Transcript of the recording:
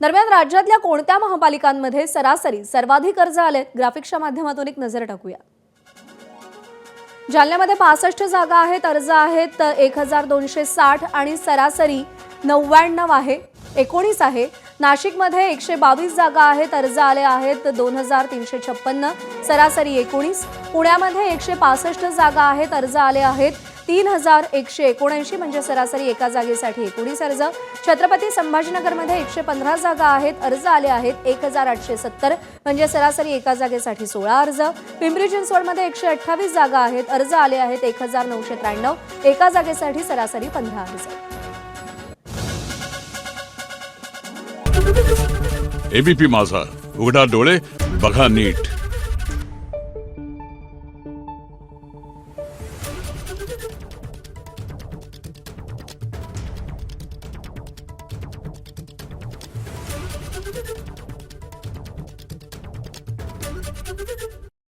दरम्यान राज्यातल्या कोणत्या महापालिकांमध्ये सरासरी सर्वाधिक अर्ज आलेत? ग्राफिक्सच्या माध्यमातून एक नजर टाकूया। जालन्यामध्ये 65 जागा आहेत, अर्ज आहेत 1260 आणि सरासरी 99 आहे, 19 आहे। नाशिकमध्ये 122 जागा आहेत, अर्ज आले आहेत 2356, सरासरी 19। पुण्यामध्ये 165 जागा आहेत, अर्ज आले आहेत 3179 म्हणजे सरासरी एका जागेसाठी 19 अर्ज। छत्रपती संभाजीनगरमध्ये 115 जागा आहेत, अर्ज आले आहेत 1870 म्हणजे सरासरी एका जागेसाठी 16 अर्ज। पिंपरी चिंचवडमध्ये 128 जागा आहेत, अर्ज आले आहेत 1993, एका जागेसाठी सरासरी 15 अर्ज। एबीपी माझा, उघडा डोळे बघा नीट।